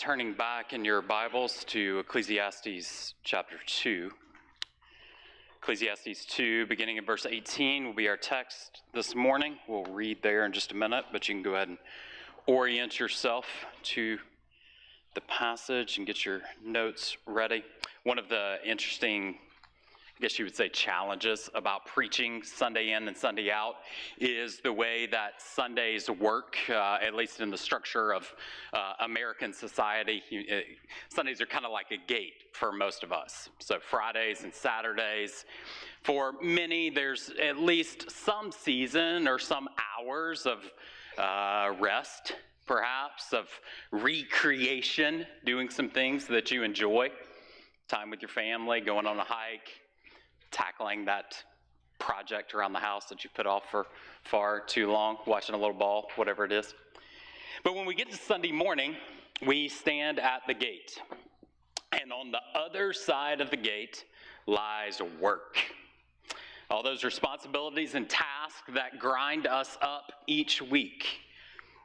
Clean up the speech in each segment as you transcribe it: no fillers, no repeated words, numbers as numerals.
turning back in your Bibles to Ecclesiastes chapter 2. Ecclesiastes 2, beginning in verse 18, will be our text this morning. We'll read there in just a minute, but you can go ahead and orient yourself to the passage and get your notes ready. One of the interesting, I guess you would say, challenges about preaching Sunday in and Sunday out is the way that Sundays work, at least in the structure of American society. Sundays are kind of like a gate for most of us. So Fridays and Saturdays, for many, there's at least some season or some hours of rest, perhaps, of recreation, doing some things that you enjoy. Time with your family, going on a hike, tackling that project around the house that you put off for far too long, watching a little ball, whatever it is. But when we get to Sunday morning, we stand at the gate. And on the other side of the gate lies work. All those responsibilities and tasks that grind us up each week.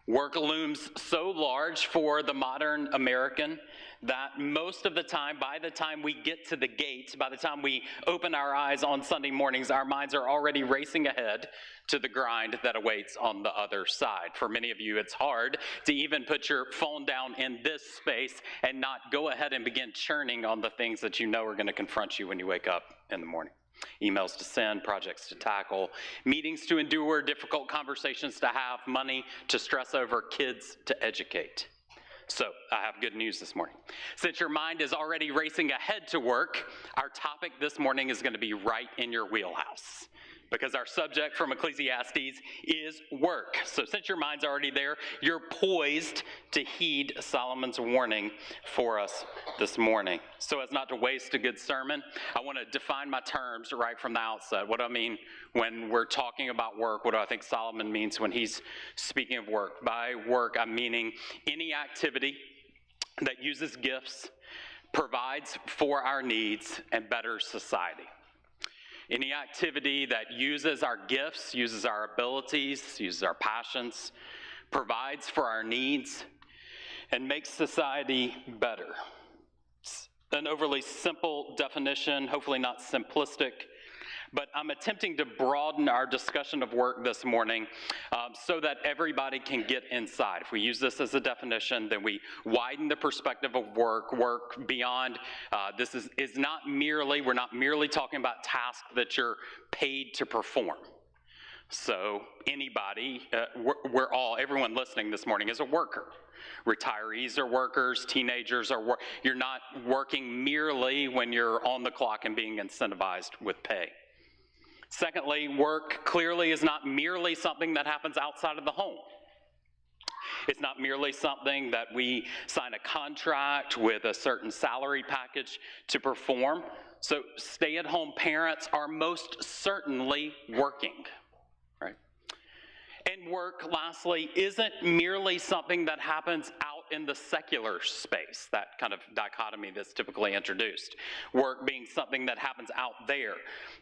Work looms so large for the modern American that most of the time, by the time we get to the gate, by the time we open our eyes on Sunday mornings, our minds are already racing ahead to the grind that awaits on the other side. For many of you, it's hard to even put your phone down in this space and not go ahead and begin churning on the things that you know are going to confront you when you wake up in the morning. Emails to send, projects to tackle, meetings to endure, difficult conversations to have, money to stress over, kids to educate. So, I have good news this morning. Since your mind is already racing ahead to work, our topic this morning is going to be right in your wheelhouse. Because our subject from Ecclesiastes is work. So since your mind's already there, you're poised to heed Solomon's warning for us this morning. So as not to waste a good sermon, I want to define my terms right from the outset. What do I mean when we're talking about work? What do I think Solomon means when he's speaking of work? By work, I'm meaning any activity that uses gifts, provides for our needs, and betters society. Any activity that uses our gifts, uses our abilities, uses our passions, provides for our needs, and makes society better. It's an overly simple definition, hopefully not simplistic, but I'm attempting to broaden our discussion of work this morning so that everybody can get inside. If we use this as a definition, then we widen the perspective of work beyond. This is not merely, we're not merely talking about tasks that you're paid to perform. So anybody, everyone listening this morning is a worker. Retirees are workers, teenagers are you're not working merely when you're on the clock and being incentivized with pay. Secondly, work clearly is not merely something that happens outside of the home. It's not merely something that we sign a contract with a certain salary package to perform. So stay-at-home parents are most certainly working, right? And work, lastly, isn't merely something that happens out in the secular space, that kind of dichotomy that's typically introduced. Work being something that happens out there.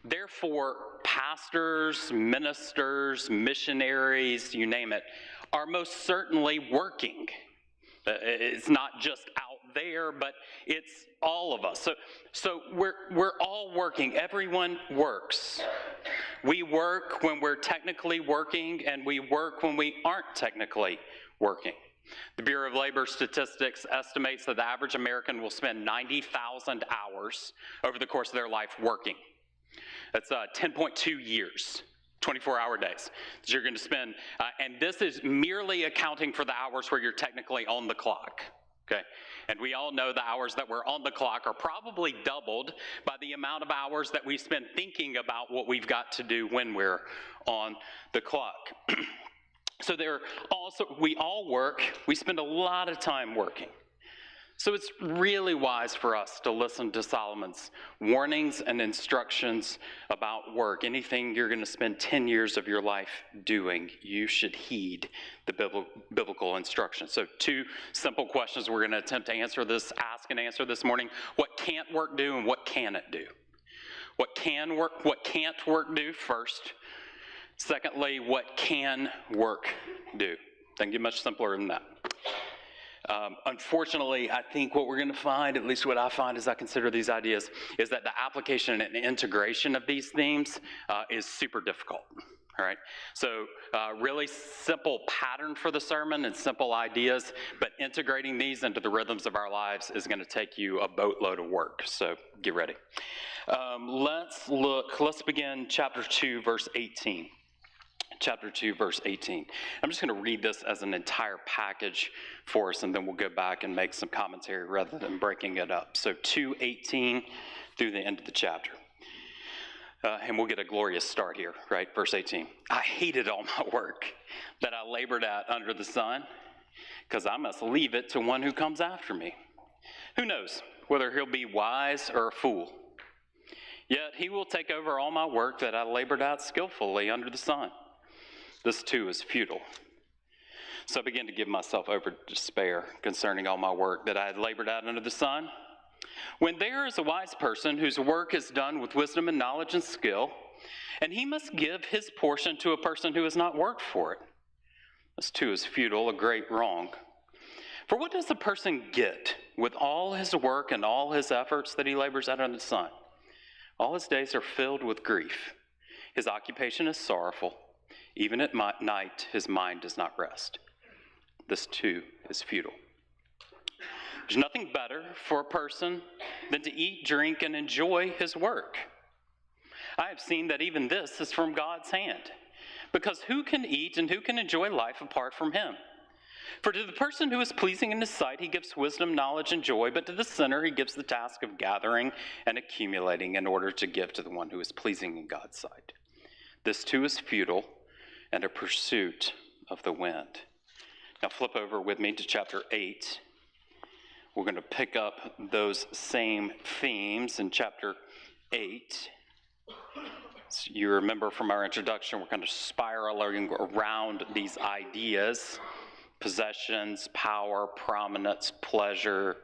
Therefore, pastors, ministers, missionaries, you name it, are most certainly working. It's not just out there, but it's all of us. So we're all working. Everyone works. We work when we're technically working, and we work when we aren't technically working. The Bureau of Labor Statistics estimates that the average American will spend 90,000 hours over the course of their life working. That's 10.2 years, 24-hour days that you're going to spend. And this is merely accounting for the hours where you're technically on the clock. Okay, and we all know the hours that we're on the clock are probably doubled by the amount of hours that we spend thinking about what we've got to do when we're on the clock. So we all work. We spend a lot of time working. So it's really wise for us to listen to Solomon's warnings and instructions about work. Anything you're going to spend 10 years of your life doing, you should heed the biblical instructions. So 2 simple questions we're going to attempt to ask and answer this morning. What can't work do, and what can it do? What can't work do first? Secondly, what can work do? Doesn't get much simpler than that. Unfortunately, I think what we're going to find, at least what I find as I consider these ideas, is that the application and integration of these themes is super difficult. All right, so really simple pattern for the sermon and simple ideas, but integrating these into the rhythms of our lives is going to take you a boatload of work, so get ready. Let's begin chapter 2, verse 18. Chapter 2, verse 18. I'm just going to read this as an entire package for us, and then we'll go back and make some commentary rather than breaking it up. So 2:18 through the end of the chapter. And we'll get a glorious start here, right? Verse 18. I hated all my work that I labored at under the sun, because I must leave it to one who comes after me. Who knows whether he'll be wise or a fool? Yet he will take over all my work that I labored at skillfully under the sun. This too is futile. So I began to give myself over to despair concerning all my work that I had labored at under the sun. When there is a wise person whose work is done with wisdom and knowledge and skill, and he must give his portion to a person who has not worked for it. This too is futile, a great wrong. For what does the person get with all his work and all his efforts that he labors at under the sun? All his days are filled with grief. His occupation is sorrowful. Even at night, his mind does not rest. This too is futile. There's nothing better for a person than to eat, drink, and enjoy his work. I have seen that even this is from God's hand, because who can eat and who can enjoy life apart from him? For to the person who is pleasing in his sight, he gives wisdom, knowledge, and joy, but to the sinner he gives the task of gathering and accumulating in order to give to the one who is pleasing in God's sight. This too is futile and a pursuit of the wind. Now flip over with me to chapter 8. We're going to pick up those same themes in chapter 8. So you remember from our introduction, we're kind of spiraling around these ideas: possessions, power, prominence, pleasure,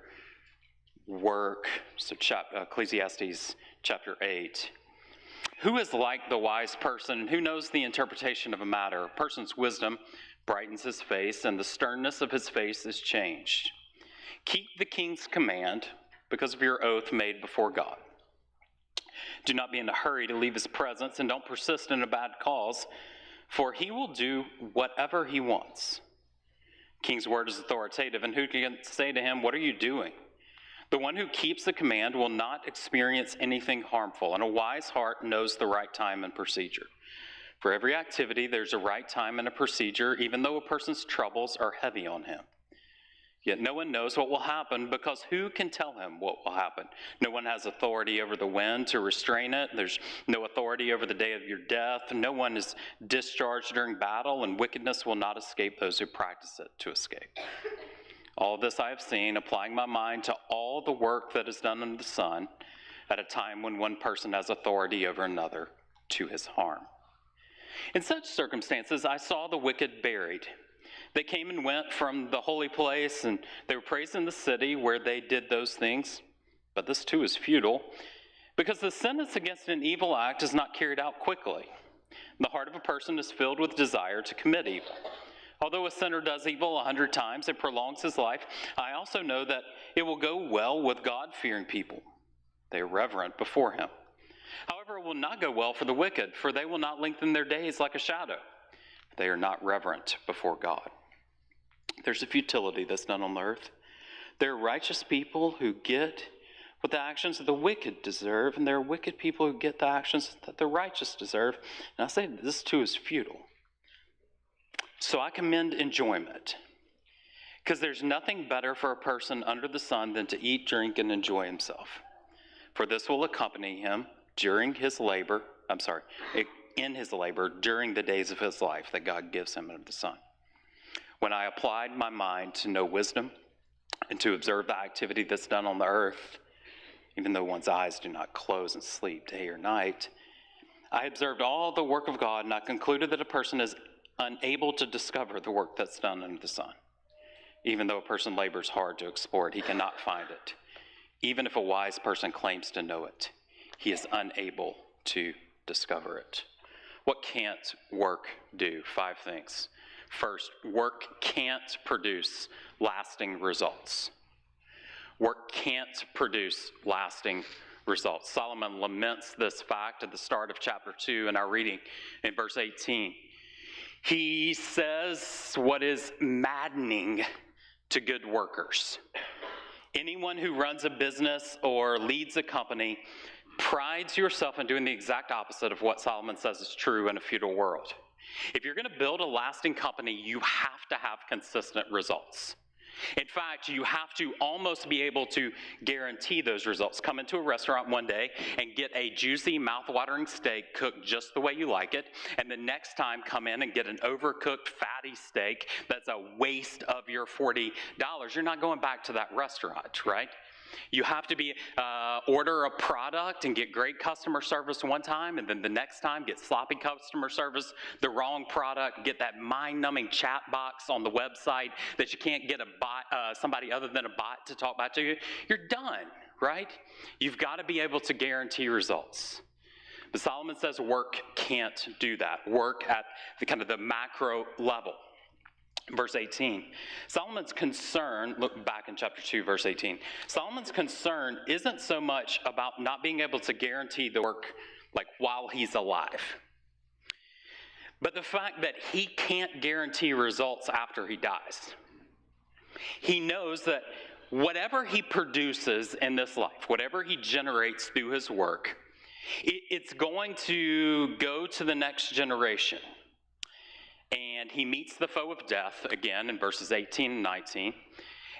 work. So Ecclesiastes chapter 8. Who is like the wise person who knows the interpretation of a matter? A person's wisdom brightens his face, and the sternness of his face is changed. Keep the king's command because of your oath made before God. Do not be in a hurry to leave his presence, and don't persist in a bad cause, for he will do whatever he wants. King's word is authoritative, and who can say to him, "What are you doing?" The one who keeps the command will not experience anything harmful, and a wise heart knows the right time and procedure. For every activity, there's a right time and a procedure, even though a person's troubles are heavy on him. Yet no one knows what will happen, because who can tell him what will happen? No one has authority over the wind to restrain it. There's no authority over the day of your death. No one is discharged during battle, and wickedness will not escape those who practice it to escape. All of this I have seen, applying my mind to all the work that is done under the sun, at a time when one person has authority over another to his harm. In such circumstances, I saw the wicked buried. They came and went from the holy place, and they were praised in the city where they did those things. But this too is futile, because the sentence against an evil act is not carried out quickly. The heart of a person is filled with desire to commit evil. Although a sinner does evil 100 times, it prolongs his life. I also know that it will go well with God-fearing people. They are reverent before him. However, it will not go well for the wicked, for they will not lengthen their days like a shadow. They are not reverent before God. There's a futility that's done on the earth. There are righteous people who get what the actions of the wicked deserve, and there are wicked people who get the actions that the righteous deserve. And I say this too is futile. So I commend enjoyment, because there's nothing better for a person under the sun than to eat, drink, and enjoy himself. For this will accompany him in his labor during the days of his life that God gives him under the sun. When I applied my mind to know wisdom and to observe the activity that's done on the earth, even though one's eyes do not close and sleep day or night, I observed all the work of God, and I concluded that a person is unable to discover the work that's done under the sun. Even though a person labors hard to explore it, he cannot find it. Even if a wise person claims to know it, he is unable to discover it. What can't work do? 5 things. First, work can't produce lasting results. Work can't produce lasting results. Solomon laments this fact at the start of chapter 2 in our reading in verse 18. He says what is maddening to good workers. Anyone who runs a business or leads a company prides yourself in doing the exact opposite of what Solomon says is true in a futile world. If you're going to build a lasting company, you have to have consistent results. In fact, you have to almost be able to guarantee those results. Come into a restaurant one day and get a juicy, mouth-watering steak cooked just the way you like it, and the next time come in and get an overcooked, fatty steak that's a waste of your $40. You're not going back to that restaurant, right? You have to order a product and get great customer service one time, and then the next time get sloppy customer service, the wrong product, get that mind-numbing chat box on the website that you can't get a bot, somebody other than a bot to talk back to you. You're done, right? You've got to be able to guarantee results. But Solomon says work can't do that. Work at the kind of the macro level. Verse 18, Solomon's concern, look back in chapter 2, verse 18. Solomon's concern isn't so much about not being able to guarantee the work like while he's alive, but the fact that he can't guarantee results after he dies. He knows that whatever he produces in this life, whatever he generates through his work, it's going to go to the next generation. And he meets the foe of death, again, in verses 18 and 19.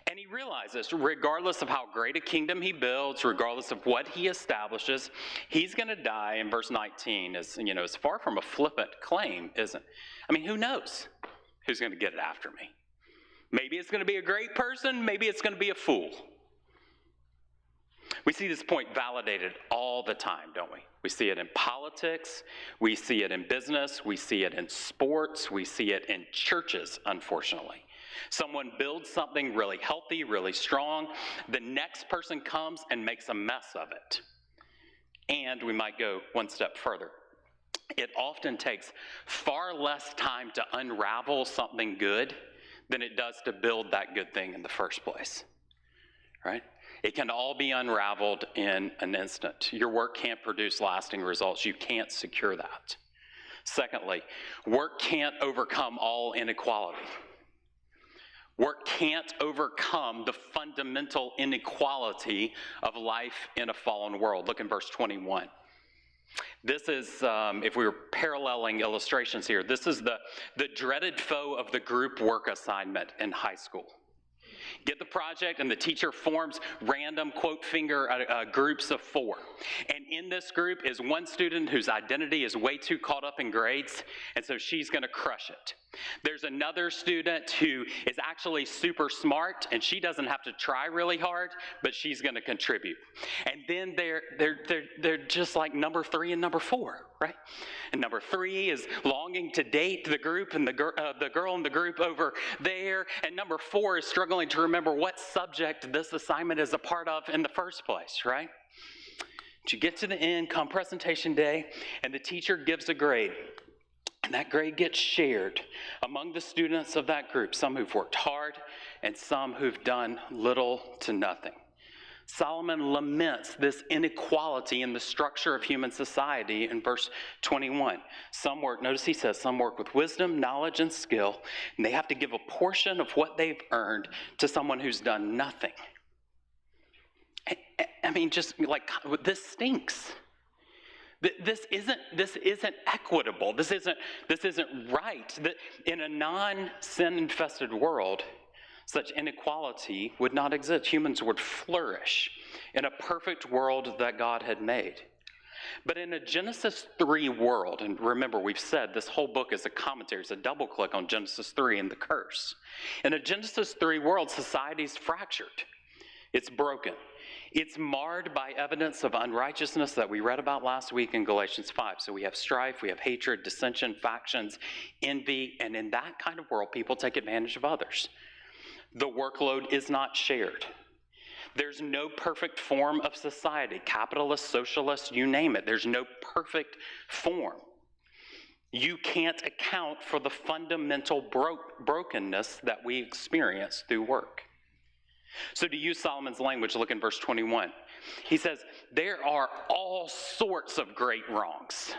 And he realizes, regardless of how great a kingdom he builds, regardless of what he establishes, he's going to die in verse 19. It's far from a flippant claim, isn't it? I mean, who knows who's going to get it after me? Maybe it's going to be a great person. Maybe it's going to be a fool. We see this point validated all the time, don't we? We see it in politics, we see it in business, we see it in sports, we see it in churches, unfortunately. Someone builds something really healthy, really strong. The next person comes and makes a mess of it. And we might go one step further. It often takes far less time to unravel something good than it does to build that good thing in the first place, right? It can all be unraveled in an instant. Your work can't produce lasting results. You can't secure that. Secondly, work can't overcome all inequality. Work can't overcome the fundamental inequality of life in a fallen world. Look in verse 21. This is, if we were paralleling illustrations here, this is the dreaded foe of the group work assignment in high school. Get the project, and the teacher forms random, quote finger, groups of 4. And in this group is one student whose identity is way too caught up in grades, and so she's going to crush it. There's another student who is actually super smart, and she doesn't have to try really hard, but she's going to contribute. And then they're just like number 3 and number 4, right? And number 3 is longing to date the group and the girl in the group over there, and number 4 is struggling to remember what subject this assignment is a part of in the first place, right? But you get to the end, come presentation day, and the teacher gives a grade. And that grade gets shared among the students of that group, some who've worked hard and some who've done little to nothing. Solomon laments this inequality in the structure of human society in verse 21. Some work, notice he says, some work with wisdom, knowledge, and skill, and they have to give a portion of what they've earned to someone who's done nothing. I mean, just like, this stinks. This isn't equitable. This isn't right. In a non-sin infested world, such inequality would not exist. Humans would flourish in a perfect world that God had made. But in a Genesis 3 world, and remember we've said this whole book is a commentary, it's a double click on Genesis 3 and the curse. In a Genesis 3 world, society's fractured. It's broken. It's marred by evidence of unrighteousness that we read about last week in Galatians 5. So we have strife, we have hatred, dissension, factions, envy, and in that kind of world, people take advantage of others. The workload is not shared. There's no perfect form of society, capitalist, socialist, you name it. There's no perfect form. You can't account for the fundamental brokenness that we experience through work. So to use Solomon's language, look in verse 21. He says, there are all sorts of great wrongs.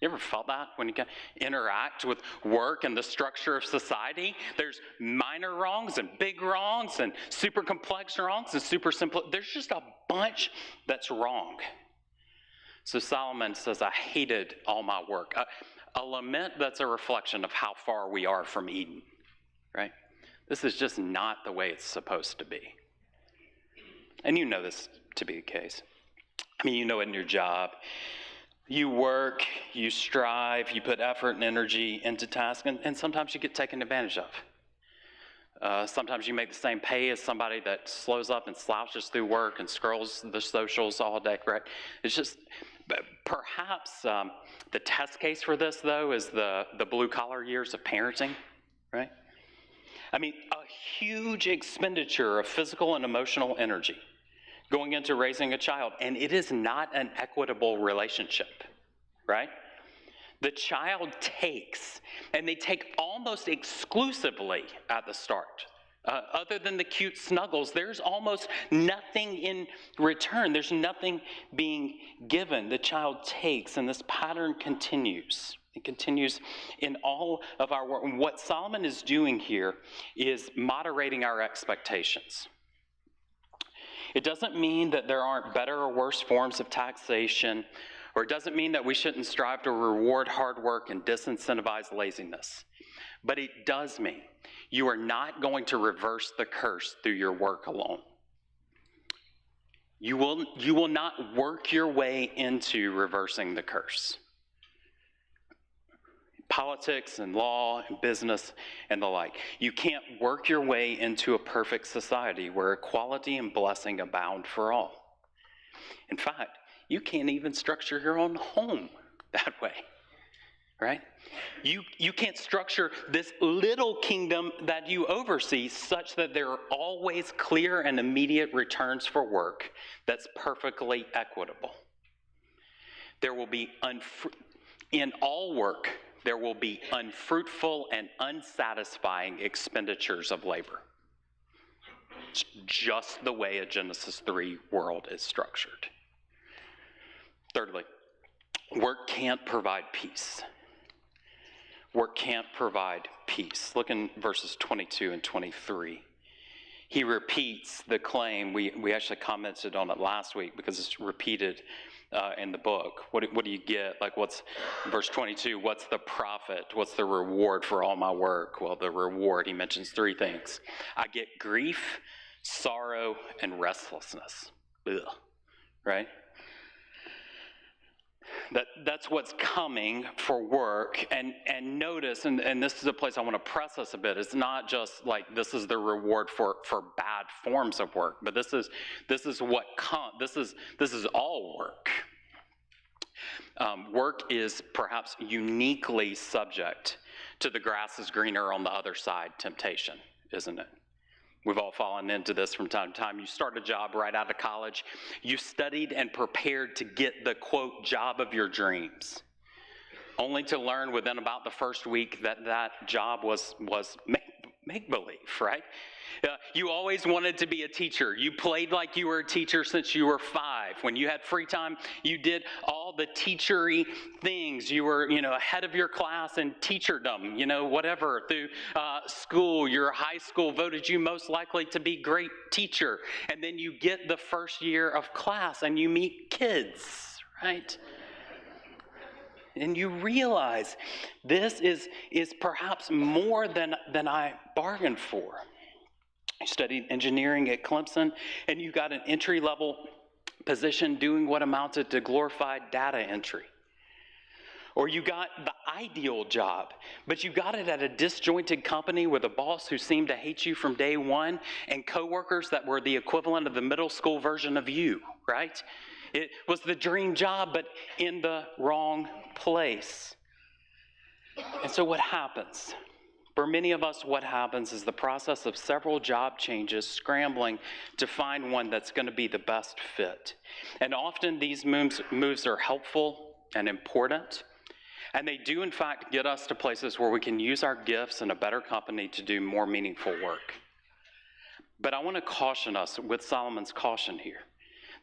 You ever felt that when you interact with work and the structure of society? There's minor wrongs and big wrongs and super complex wrongs and super simple. There's just a bunch that's wrong. So Solomon says, I hated all my work. A lament that's a reflection of how far we are from Eden, right? This is just not the way it's supposed to be. And you know this to be the case. I mean, you know it in your job. You work, you strive, you put effort and energy into tasks, and sometimes you get taken advantage of. Sometimes you make the same pay as somebody that slows up and slouches through work and scrolls the socials all day, right? It's just, perhaps the test case for this, though, is the blue-collar years of parenting, right? I mean, a huge expenditure of physical and emotional energy going into raising a child, and it is not an equitable relationship, right? The child takes, and they take almost exclusively at the start. Other than the cute snuggles, there's almost nothing in return. There's nothing being given. The child takes, and this pattern continues. It continues in all of our work. And what Solomon is doing here is moderating our expectations. It doesn't mean that there aren't better or worse forms of taxation, or it doesn't mean that we shouldn't strive to reward hard work and disincentivize laziness. But it does mean you are not going to reverse the curse through your work alone. You will not work your way into reversing the curse. Politics and law and business and the like. You can't work your way into a perfect society where equality and blessing abound for all. In fact, you can't even structure your own home that way, right? You can't structure this little kingdom that you oversee such that there are always clear and immediate returns for work that's perfectly equitable. There will be, in all work, there will be unfruitful and unsatisfying expenditures of labor. It's just the way a Genesis 3 world is structured. Thirdly, work can't provide peace. Work can't provide peace. Look in verses 22 and 23. He repeats the claim. We actually commented on it last week because it's repeated in the book. What do you get? Like, what's verse 22? What's the profit? What's the reward for all my work? Well, the reward, he mentions three things. I get grief, sorrow, and restlessness. Ugh. Right? That's what's coming for work. And notice, and this is a place I want to press us a bit, it's not just like this is the reward for bad forms of work, but this is all work. Work is perhaps uniquely subject to the grass is greener on the other side temptation, isn't it? We've all fallen into this from time to time. You start a job right out of college. You studied and prepared to get the, quote, job of your dreams, only to learn within about the first week that job was make-believe, right? You always wanted to be a teacher. You played like you were a teacher since you were 5. When you had free time, you did all the teachery things. You were, ahead of your class in teacherdom, whatever. Through school, your high school voted you most likely to be great teacher. And then you get the first year of class and you meet kids, right? And you realize this is perhaps more than I bargained for. You studied engineering at Clemson, and you got an entry-level position doing what amounted to glorified data entry. Or you got the ideal job, but you got it at a disjointed company with a boss who seemed to hate you from day one and coworkers that were the equivalent of the middle school version of you, right? It was the dream job, but in the wrong place. And so what happens? For many of us, what happens is the process of several job changes, scrambling to find one that's going to be the best fit. And often these moves are helpful and important. And they do, in fact, get us to places where we can use our gifts in a better company to do more meaningful work. But I want to caution us with Solomon's caution here,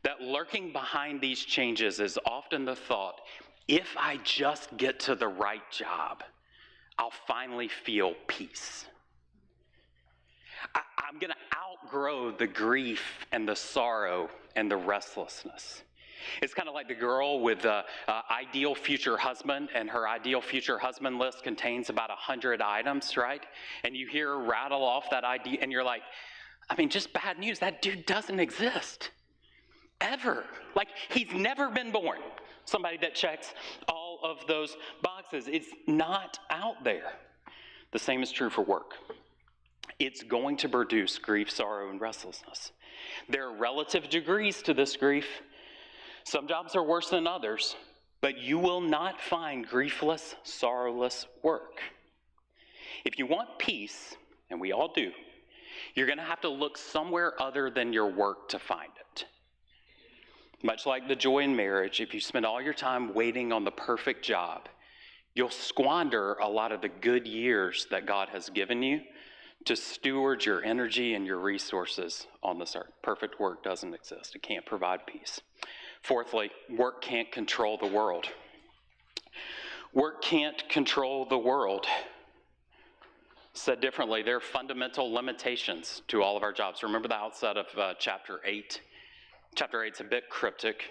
that lurking behind these changes is often the thought, if I just get to the right job, I'll finally feel peace. I'm going to outgrow the grief and the sorrow and the restlessness. It's kind of like the girl with the ideal future husband, and her ideal future husband list contains about 100 items, right? And you hear her rattle off that idea, and you're like, I mean, just bad news. That dude doesn't exist. Ever. Like, he's never been born. Somebody that checks all of those boxes. It's not out there. The same is true for work. It's going to produce grief, sorrow, and restlessness. There are relative degrees to this grief. Some jobs are worse than others, but you will not find griefless, sorrowless work. If you want peace, and we all do, you're going to have to look somewhere other than your work to find it. Much like the joy in marriage, if you spend all your time waiting on the perfect job, you'll squander a lot of the good years that God has given you to steward your energy and your resources on this earth. Perfect work doesn't exist. It can't provide peace. Fourthly, work can't control the world. Work can't control the world. Said differently, there are fundamental limitations to all of our jobs. Remember the outset of chapter 8? Chapter 8's a bit cryptic,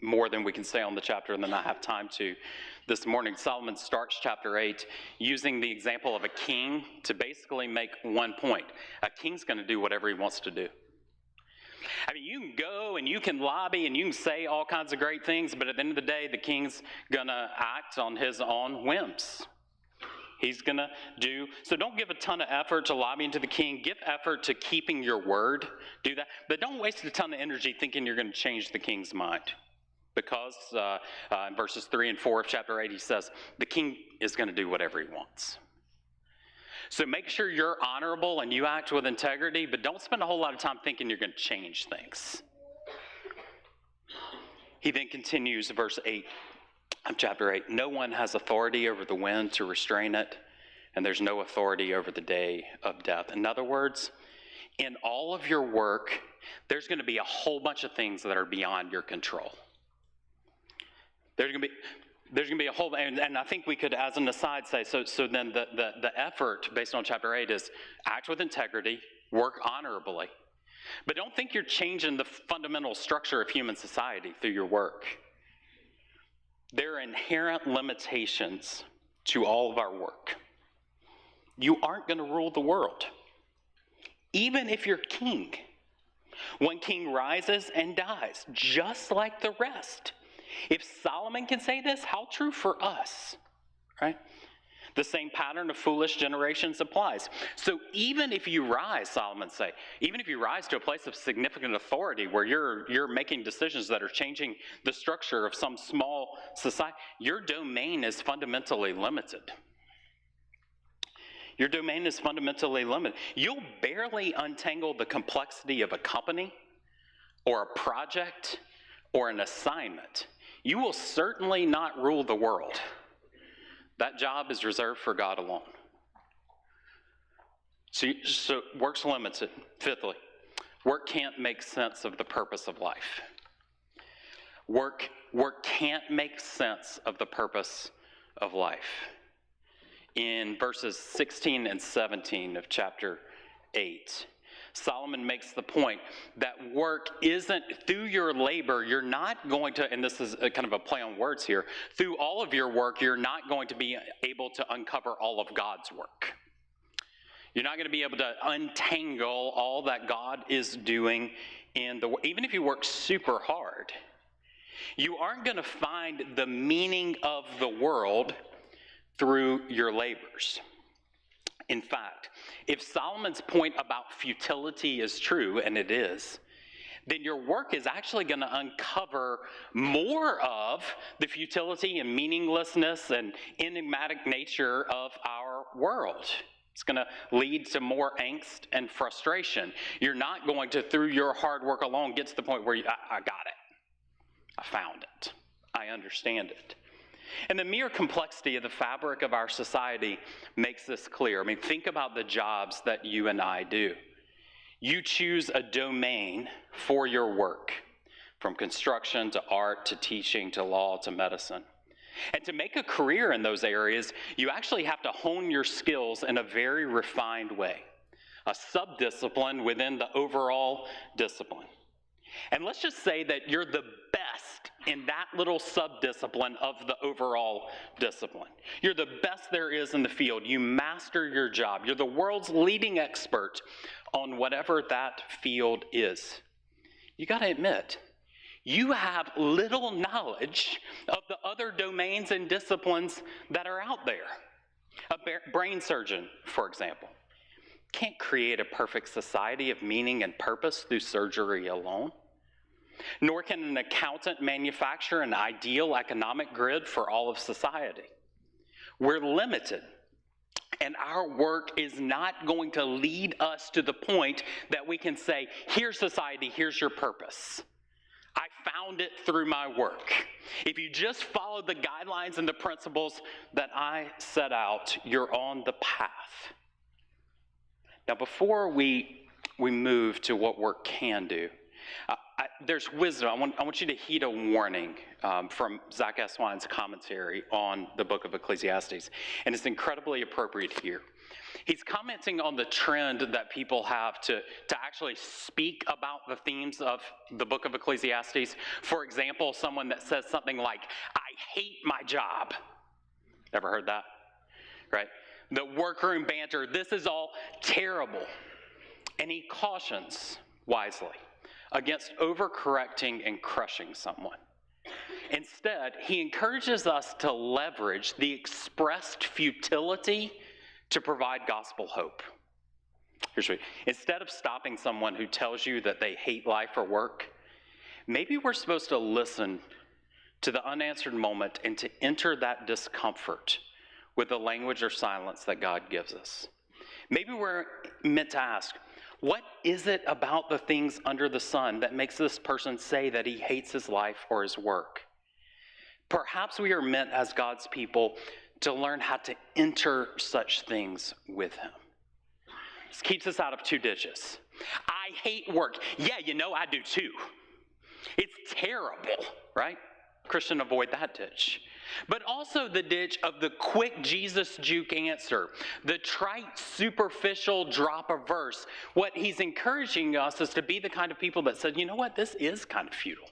more than we can say on the chapter and then I have time to this morning. Solomon starts chapter 8 using the example of a king to basically make one point. A king's going to do whatever he wants to do. I mean, you can go and you can lobby and you can say all kinds of great things, but at the end of the day, the king's going to act on his own whims. He's going to do, so don't give a ton of effort to lobbying to the king. Give effort to keeping your word. Do that. But don't waste a ton of energy thinking you're going to change the king's mind. Because in verses 3 and 4 of chapter 8, he says, the king is going to do whatever he wants. So make sure you're honorable and you act with integrity, but don't spend a whole lot of time thinking you're going to change things. He then continues, verse 8 of chapter 8, no one has authority over the wind to restrain it, and there's no authority over the day of death. In other words, in all of your work, there's going to be a whole bunch of things that are beyond your control. There's going to be a whole, and I think we could, as an aside, say, so then the effort based on chapter 8 is act with integrity, work honorably. But don't think you're changing the fundamental structure of human society through your work. There are inherent limitations to all of our work. You aren't going to rule the world, even if you're king. One king rises and dies, just like the rest. If Solomon can say this, how true for us, right? The same pattern of foolish generations applies. So even if you rise, Solomon say, even if you rise to a place of significant authority where you're making decisions that are changing the structure of some small society, your domain is fundamentally limited. Your domain is fundamentally limited. You'll barely untangle the complexity of a company or a project or an assignment. You will certainly not rule the world. That job is reserved for God alone. So work's limited. Fifthly, work can't make sense of the purpose of life. Work can't make sense of the purpose of life. In verses 16 and 17 of chapter 8, Solomon makes the point that work isn't, through your labor, you're not going to, and this is a kind of a play on words here, through all of your work, you're not going to be able to uncover all of God's work. You're not going to be able to untangle all that God is doing in the, even if you work super hard, you aren't going to find the meaning of the world through your labors. In fact, if Solomon's point about futility is true, and it is, then your work is actually going to uncover more of the futility and meaninglessness and enigmatic nature of our world. It's going to lead to more angst and frustration. You're not going to, through your hard work alone, get to the point where I got it. I found it. I understand it. And the mere complexity of the fabric of our society makes this clear. I mean, think about the jobs that you and I do. You choose a domain for your work, from construction to art to teaching to law to medicine. And to make a career in those areas, you actually have to hone your skills in a very refined way, a subdiscipline within the overall discipline. And let's just say that you're the best in that little subdiscipline of the overall discipline. You're the best there is in the field. You master your job. You're the world's leading expert on whatever that field is. You got to admit, you have little knowledge of the other domains and disciplines that are out there. A brain surgeon, for example, can't create a perfect society of meaning and purpose through surgery alone. Nor can an accountant manufacture an ideal economic grid for all of society. We're limited, and our work is not going to lead us to the point that we can say, here's society, here's your purpose. I found it through my work. If you just follow the guidelines and the principles that I set out, you're on the path. Now, before we move to what work can do, there's wisdom. I want you to heed a warning from Zach Eswine's commentary on the book of Ecclesiastes, and it's incredibly appropriate here. He's commenting on the trend that people have to actually speak about the themes of the book of Ecclesiastes. For example, someone that says something like, I hate my job. Ever heard that? Right? The workroom banter, this is all terrible. And he cautions wisely against overcorrecting and crushing someone. Instead, he encourages us to leverage the expressed futility to provide gospel hope. Here's what, instead of stopping someone who tells you that they hate life or work, maybe we're supposed to listen to the unanswered moment and to enter that discomfort with the language or silence that God gives us. Maybe we're meant to ask, what is it about the things under the sun that makes this person say that he hates his life or his work? Perhaps we are meant as God's people to learn how to enter such things with him. This keeps us out of two ditches. I hate work. Yeah, you know I do too. It's terrible, right? Christian, avoid that ditch. But also the ditch of the quick Jesus juke answer, the trite, superficial drop of verse. What he's encouraging us is to be the kind of people that said, you know what, this is kind of futile.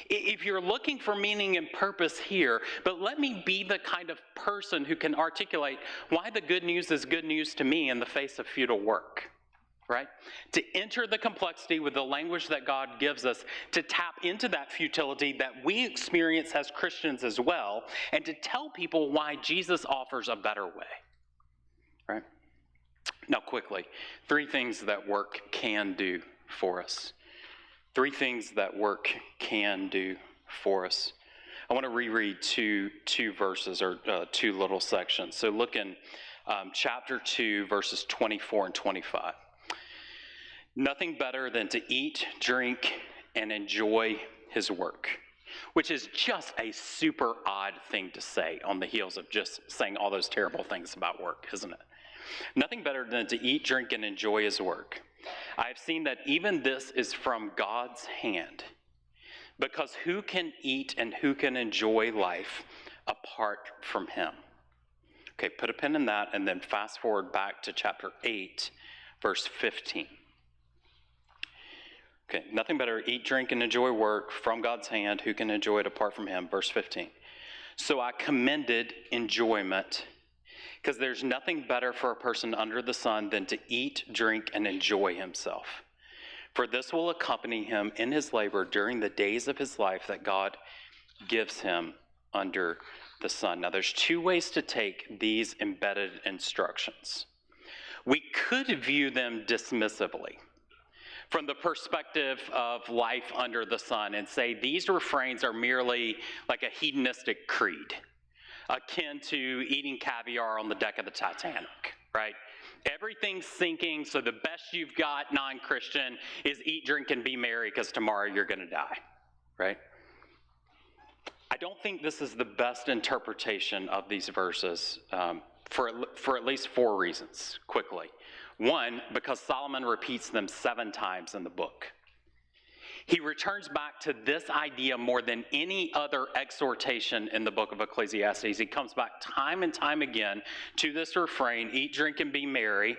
If you're looking for meaning and purpose here, but let me be the kind of person who can articulate why the good news is good news to me in the face of futile work. Right? To enter the complexity with the language that God gives us, to tap into that futility that we experience as Christians as well, and to tell people why Jesus offers a better way. Right? Now, quickly, 3 things that work can do for us. 3 things that work can do for us. I want to reread two verses, or 2 little sections. So look in chapter 2, verses 24 and 25. Nothing better than to eat, drink, and enjoy his work, which is just a super odd thing to say on the heels of just saying all those terrible things about work, isn't it? Nothing better than to eat, drink, and enjoy his work. I have seen that even this is from God's hand, because who can eat and who can enjoy life apart from him? Okay, put a pin in that and then fast forward back to chapter 8, verse 15. Okay, nothing better, eat, drink, and enjoy work from God's hand. Who can enjoy it apart from him? Verse 15. So I commended enjoyment, because there's nothing better for a person under the sun than to eat, drink, and enjoy himself. For this will accompany him in his labor during the days of his life that God gives him under the sun. Now, there's 2 ways to take these embedded instructions. We could view them dismissively, from the perspective of life under the sun, and say these refrains are merely like a hedonistic creed, akin to eating caviar on the deck of the Titanic, right? Everything's sinking, so the best you've got, non-Christian, is eat, drink, and be merry, because tomorrow you're going to die, right? I don't think this is the best interpretation of these verses for at least 4 reasons, quickly. One, because Solomon repeats them 7 times in the book. He returns back to this idea more than any other exhortation in the book of Ecclesiastes. He comes back time and time again to this refrain, eat, drink, and be merry.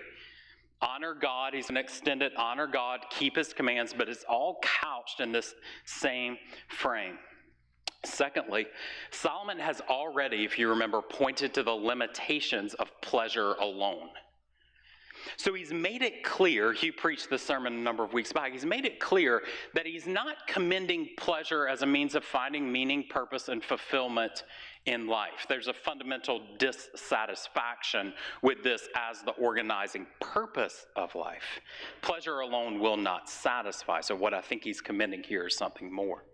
Honor God. He's going to extend it. Honor God, keep his commands, but it's all couched in this same frame. Secondly, Solomon has already, if you remember, pointed to the limitations of pleasure alone. So he's made it clear, Hugh preached this sermon a number of weeks back, he's made it clear that he's not commending pleasure as a means of finding meaning, purpose, and fulfillment in life. There's a fundamental dissatisfaction with this as the organizing purpose of life. Pleasure alone will not satisfy. So what I think he's commending here is something more.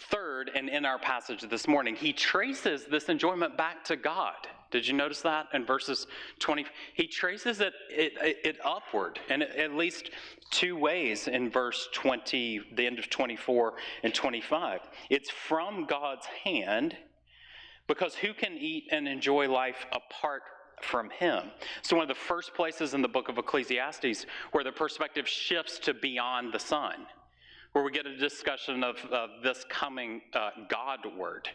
Third, and in our passage this morning, he traces this enjoyment back to God. Did you notice that in verses 20? He traces it upward in at least 2 ways in verse 20, the end of 24 and 25. It's from God's hand, because who can eat and enjoy life apart from him? So one of the first places in the book of Ecclesiastes where the perspective shifts to beyond the sun, where we get a discussion of this coming God-word.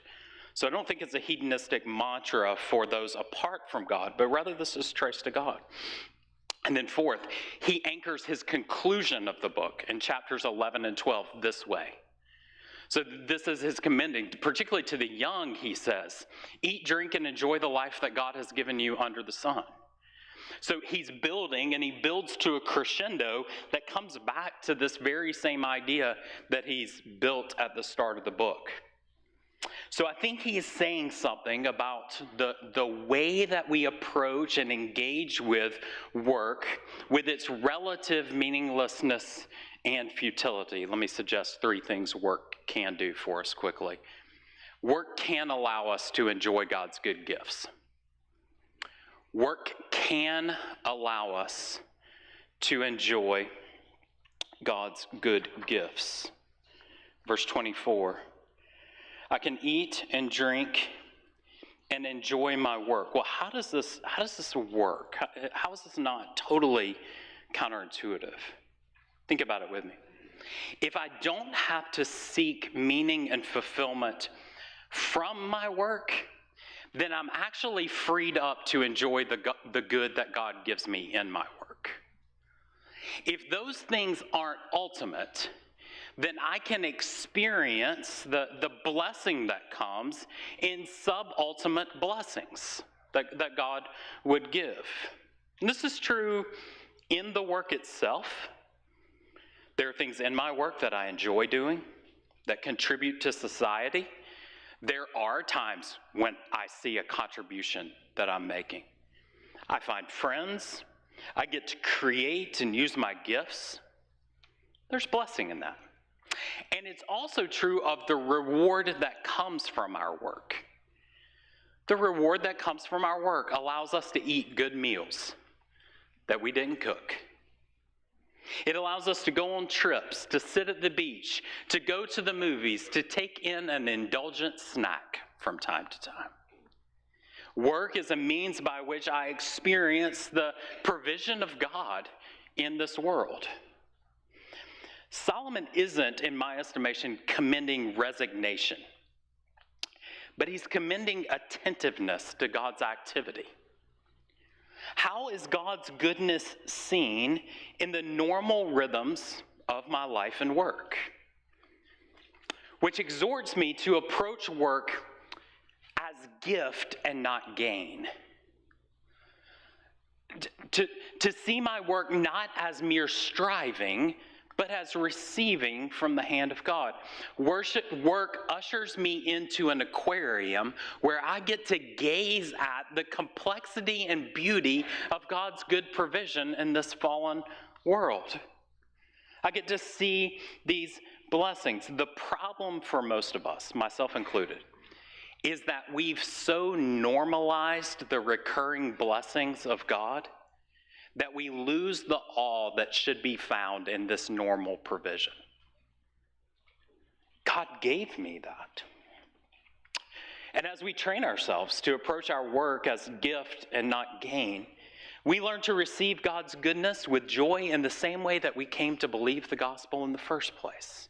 So I don't think it's a hedonistic mantra for those apart from God, but rather this is traced to God. And then fourth, he anchors his conclusion of the book in chapters 11 and 12 this way. So this is his commending, particularly to the young, he says, eat, drink, and enjoy the life that God has given you under the sun. So he's building, and he builds to a crescendo that comes back to this very same idea that he's built at the start of the book. So I think he is saying something about the way that we approach and engage with work, with its relative meaninglessness and futility. Let me suggest 3 things work can do for us quickly. Work can allow us to enjoy God's good gifts. Work can allow us to enjoy God's good gifts. Verse 24, I can eat and drink and enjoy my work. Well, how does this work? How is this not totally counterintuitive? Think about it with me. If I don't have to seek meaning and fulfillment from my work, then I'm actually freed up to enjoy the good that God gives me in my work. If those things aren't ultimate, then I can experience the blessing that comes in sub-ultimate blessings that God would give. And this is true in the work itself. There are things in my work that I enjoy doing, that contribute to society. There are times when I see a contribution that I'm making. I find friends. I get to create and use my gifts. There's blessing in that. And it's also true of the reward that comes from our work. The reward that comes from our work allows us to eat good meals that we didn't cook. It allows us to go on trips, to sit at the beach, to go to the movies, to take in an indulgent snack from time to time. Work is a means by which I experience the provision of God in this world. Solomon isn't, in my estimation, commending resignation, but he's commending attentiveness to God's activity. How is God's goodness seen in the normal rhythms of my life and work? Which exhorts me to approach work as gift and not gain. To see my work not as mere striving, but as receiving from the hand of God. Work ushers me into an aquarium where I get to gaze at the complexity and beauty of God's good provision in this fallen world. I get to see these blessings. The problem for most of us, myself included, is that we've so normalized the recurring blessings of God that we lose the awe that should be found in this normal provision. God gave me that. And as we train ourselves to approach our work as gift and not gain, we learn to receive God's goodness with joy in the same way that we came to believe the gospel in the first place.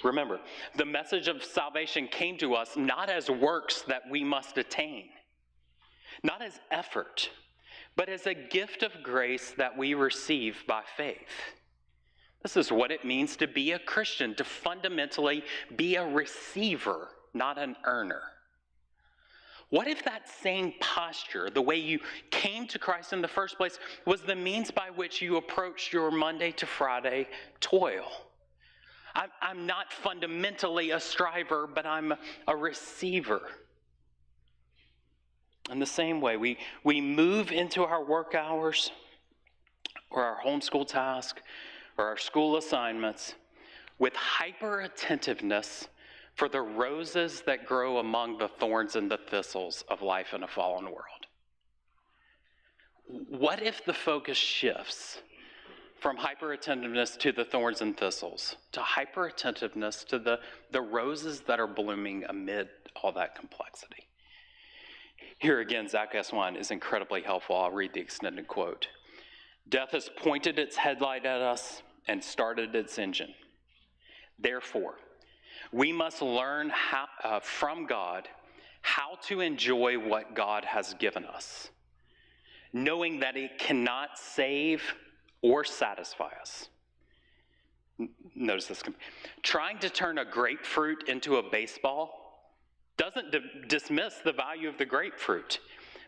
Remember, the message of salvation came to us not as works that we must attain, not as effort, but as a gift of grace that we receive by faith. This is what it means to be a Christian, to fundamentally be a receiver, not an earner. What if that same posture, the way you came to Christ in the first place, was the means by which you approached your Monday to Friday toil? I'm not fundamentally a striver, but I'm a receiver. In the same way, we move into our work hours or our homeschool task or our school assignments with hyper-attentiveness for the roses that grow among the thorns and the thistles of life in a fallen world. What if the focus shifts from hyper-attentiveness to the thorns and thistles, to hyper-attentiveness to the roses that are blooming amid all that complexity? Here again, Zach S1 is incredibly helpful. I'll read the extended quote. Death has pointed its headlight at us and started its engine. Therefore, we must learn from God how to enjoy what God has given us, knowing that it cannot save or satisfy us. Notice this. Trying to turn a grapefruit into a baseball doesn't dismiss the value of the grapefruit,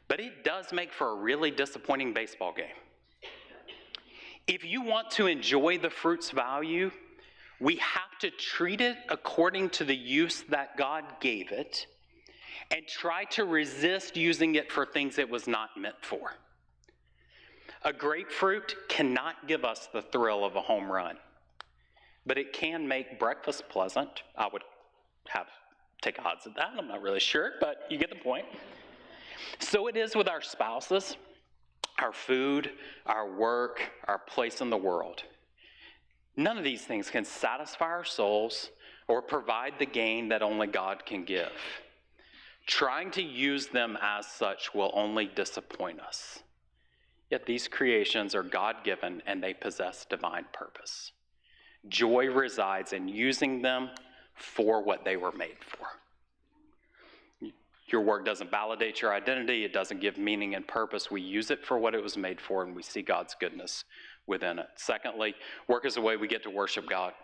but it does make for a really disappointing baseball game. If you want to enjoy the fruit's value, we have to treat it according to the use that God gave it and try to resist using it for things it was not meant for. A grapefruit cannot give us the thrill of a home run, but it can make breakfast pleasant. I would take odds at that. I'm not really sure, but you get the point. So it is with our spouses, our food, our work, our place in the world. None of these things can satisfy our souls or provide the gain that only God can give. Trying to use them as such will only disappoint us. Yet these creations are God-given and they possess divine purpose. Joy resides in using them for what they were made for. Your work doesn't validate your identity. It doesn't give meaning and purpose. We use it for what it was made for, and we see God's goodness within it. Secondly, work is the way we get to worship God.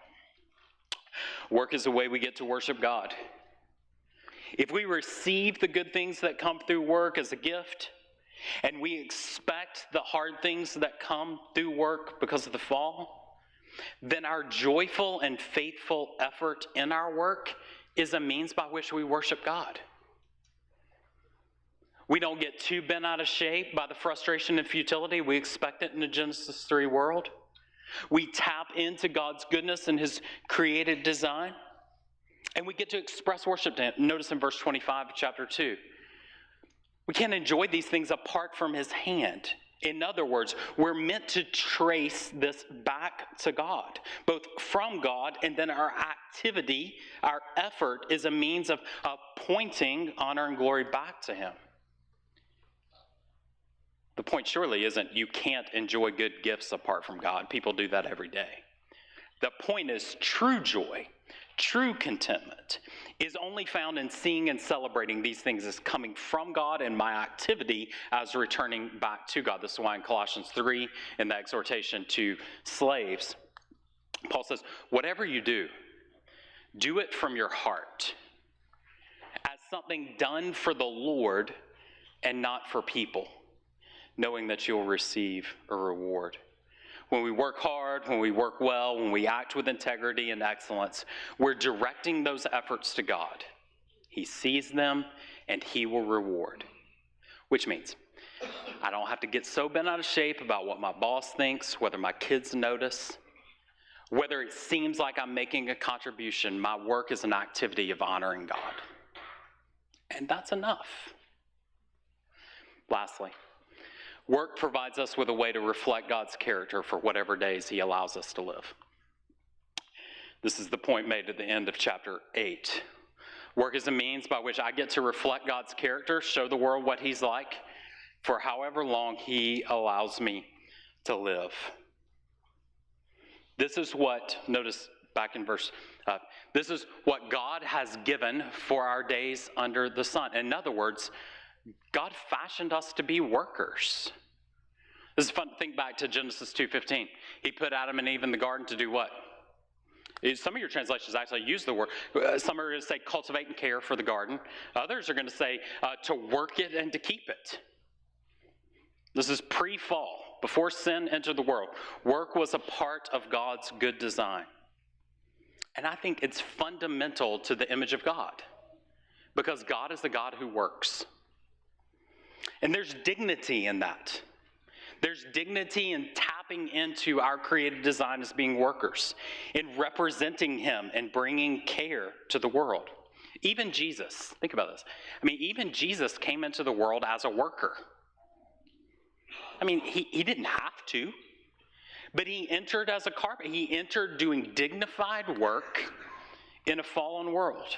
Work is the way we get to worship God. If we receive the good things that come through work as a gift, and we expect the hard things that come through work because of the fall, then our joyful and faithful effort in our work is a means by which we worship God. We don't get too bent out of shape by the frustration and futility we expect it in the Genesis 3 world. We tap into God's goodness and his created design, and we get to express worship to him. Notice in verse 25 of chapter 2, we can't enjoy these things apart from his hand. In other words, we're meant to trace this back to God, both from God, and then our activity, our effort is a means of pointing honor and glory back to him. The point surely isn't you can't enjoy good gifts apart from God. People do that every day. The point is true joy, true contentment is only found in seeing and celebrating these things as coming from God and my activity as returning back to God. This is why in Colossians 3, in the exhortation to slaves, Paul says, whatever you do, do it from your heart as something done for the Lord and not for people, knowing that you'll receive a reward. When we work hard, when we work well, when we act with integrity and excellence, we're directing those efforts to God. He sees them and he will reward. Which means I don't have to get so bent out of shape about what my boss thinks, whether my kids notice, whether it seems like I'm making a contribution. My work is an activity of honoring God. And that's enough. Lastly, work provides us with a way to reflect God's character for whatever days he allows us to live. This is the point made at the end of chapter 8. Work is a means by which I get to reflect God's character, show the world what he's like for however long he allows me to live. This is what, notice back in verse, this is what God has given for our days under the sun. In other words, God fashioned us to be workers. This is fun to think back to Genesis 2:15. He put Adam and Eve in the garden to do what? Some of your translations actually use the word. Some are going to say cultivate and care for the garden. Others are going to say to work it and to keep it. This is pre-fall, before sin entered the world. Work was a part of God's good design. And I think it's fundamental to the image of God, because God is the God who works. And there's dignity in that. There's dignity in tapping into our created design as being workers, in representing him and bringing care to the world. Even Jesus, think about this. I mean, even Jesus came into the world as a worker. I mean, he didn't have to, but he entered as a carpenter. He entered doing dignified work in a fallen world.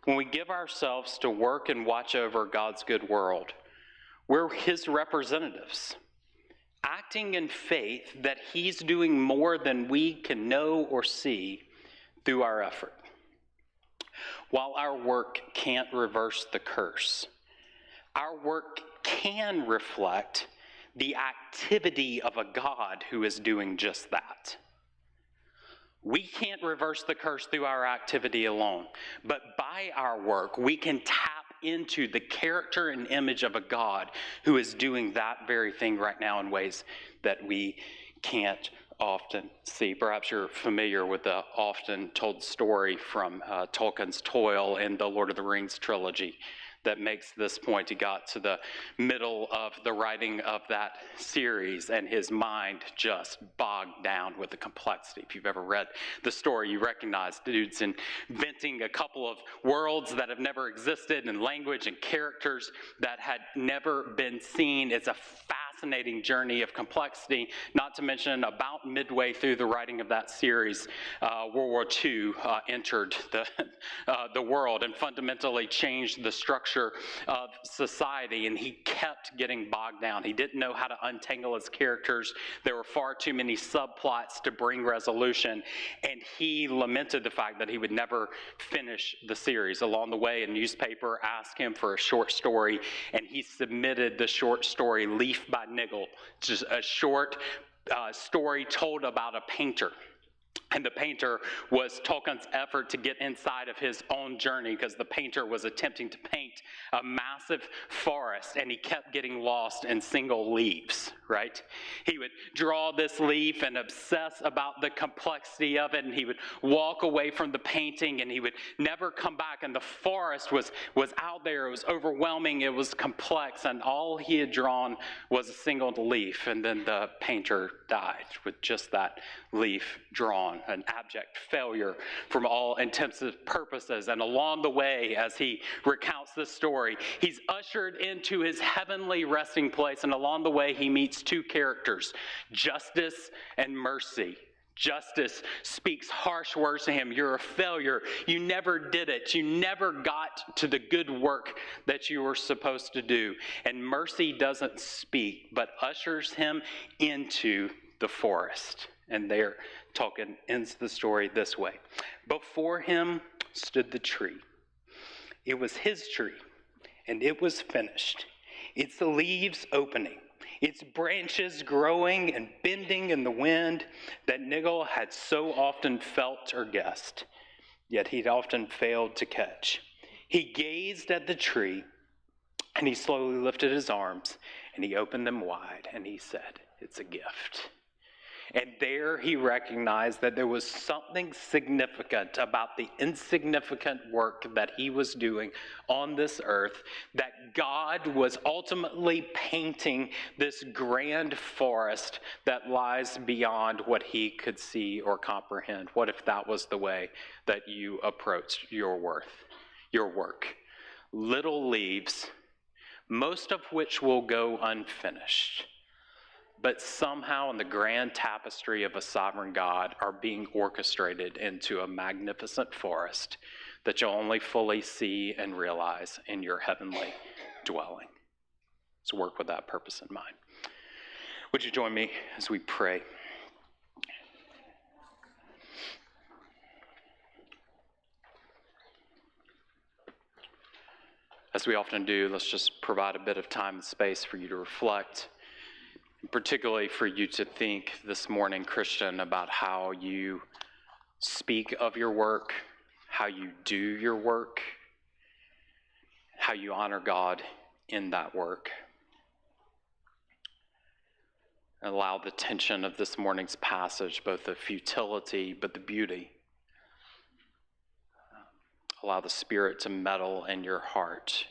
When we give ourselves to work and watch over God's good world, we're his representatives, acting in faith that he's doing more than we can know or see through our effort. While our work can't reverse the curse, our work can reflect the activity of a God who is doing just that. We can't reverse the curse through our activity alone, but by our work, we can tap into the character and image of a God who is doing that very thing right now in ways that we can't often see. Perhaps you're familiar with the often told story from Tolkien's Toil in the Lord of the Rings trilogy that makes this point. He got to the middle of the writing of that series, and his mind just bogged down with the complexity. If you've ever read the story, you recognize dude's inventing a couple of worlds that have never existed, and language and characters that had never been seen. It's a fascinating journey of complexity, not to mention about midway through the writing of that series, World War II entered the world and fundamentally changed the structure of society, and he kept getting bogged down. He didn't know how to untangle his characters. There were far too many subplots to bring resolution, and he lamented the fact that he would never finish the series. Along the way, a newspaper asked him for a short story, and he submitted the short story Leaf by Niggle, just a short story told about a painter. And the painter was Tolkien's effort to get inside of his own journey, because the painter was attempting to paint a massive forest, and he kept getting lost in single leaves, right? He would draw this leaf and obsess about the complexity of it, and he would walk away from the painting, and he would never come back. And the forest was out there. It was overwhelming. It was complex, and all he had drawn was a single leaf. And then the painter died with just that leaf drawn. An abject failure from all intents and purposes. And along the way, as he recounts this story, he's ushered into his heavenly resting place. And along the way, he meets two characters, Justice and Mercy. Justice speaks harsh words to him. You're a failure. You never did it. You never got to the good work that you were supposed to do. And Mercy doesn't speak, but ushers him into the forest. And there, Tolkien ends the story this way. Before him stood the tree. It was his tree, and it was finished. Its leaves opening, its branches growing and bending in the wind that Nigel had so often felt or guessed, yet he'd often failed to catch. He gazed at the tree, and he slowly lifted his arms, and he opened them wide, and he said, "It's a gift." And there he recognized that there was something significant about the insignificant work that he was doing on this earth, that God was ultimately painting this grand forest that lies beyond what he could see or comprehend. What if that was the way that you approached your work? Little leaves, most of which will go unfinished, but somehow in the grand tapestry of a sovereign God are being orchestrated into a magnificent forest that you'll only fully see and realize in your heavenly dwelling. So work with that purpose in mind. Would you join me as we pray? As we often do, let's just provide a bit of time and space for you to reflect, particularly for you to think this morning, Christian, about how you speak of your work, how you do your work, how you honor God in that work. And allow the tension of this morning's passage, both the futility but the beauty. Allow the Spirit to meddle in your heart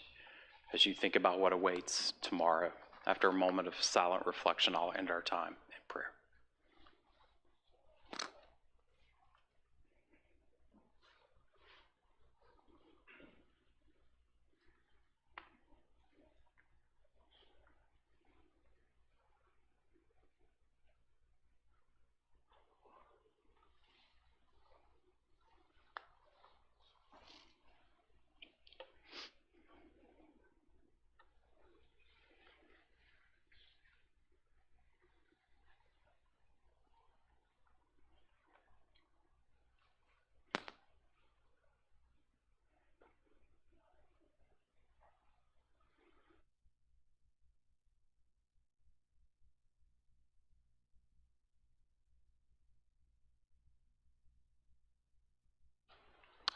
as you think about what awaits tomorrow. After a moment of silent reflection, I'll end our time in prayer.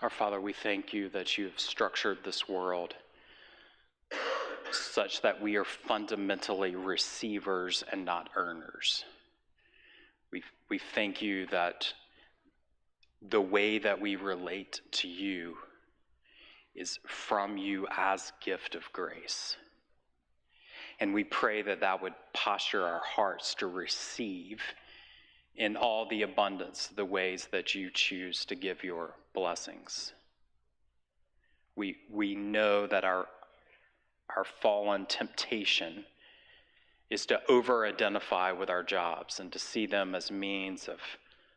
Our Father, we thank you that you have structured this world such that we are fundamentally receivers and not earners. We thank you that the way that we relate to you is from you as gift of grace. And we pray that that would posture our hearts to receive in all the abundance the ways that you choose to give your blessings. We know that our fallen temptation is to over-identify with our jobs and to see them as means of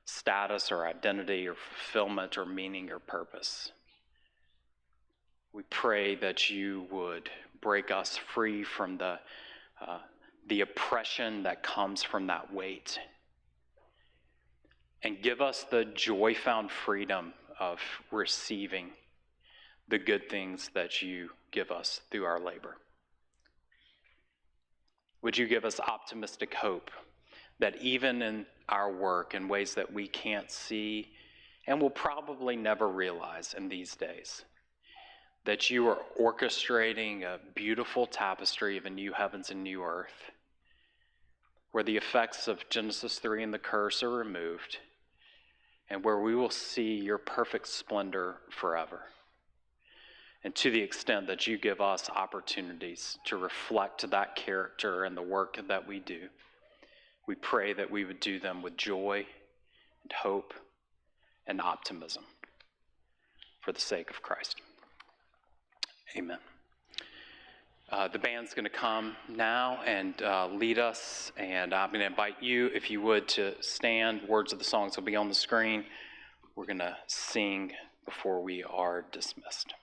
status or identity or fulfillment or meaning or purpose. We pray that you would break us free from the oppression that comes from that weight, and give us the joy-found freedom of receiving the good things that you give us through our labor. Would you give us optimistic hope that even in our work in ways that we can't see and will probably never realize in these days, that you are orchestrating a beautiful tapestry of a new heavens and new earth, where the effects of Genesis 3 and the curse are removed, and where we will see your perfect splendor forever. And to the extent that you give us opportunities to reflect that character and the work that we do, we pray that we would do them with joy and hope and optimism for the sake of Christ. Amen. The band's going to come now and lead us, and I'm going to invite you, if you would, to stand. Words of the songs will be on the screen. We're going to sing before we are dismissed.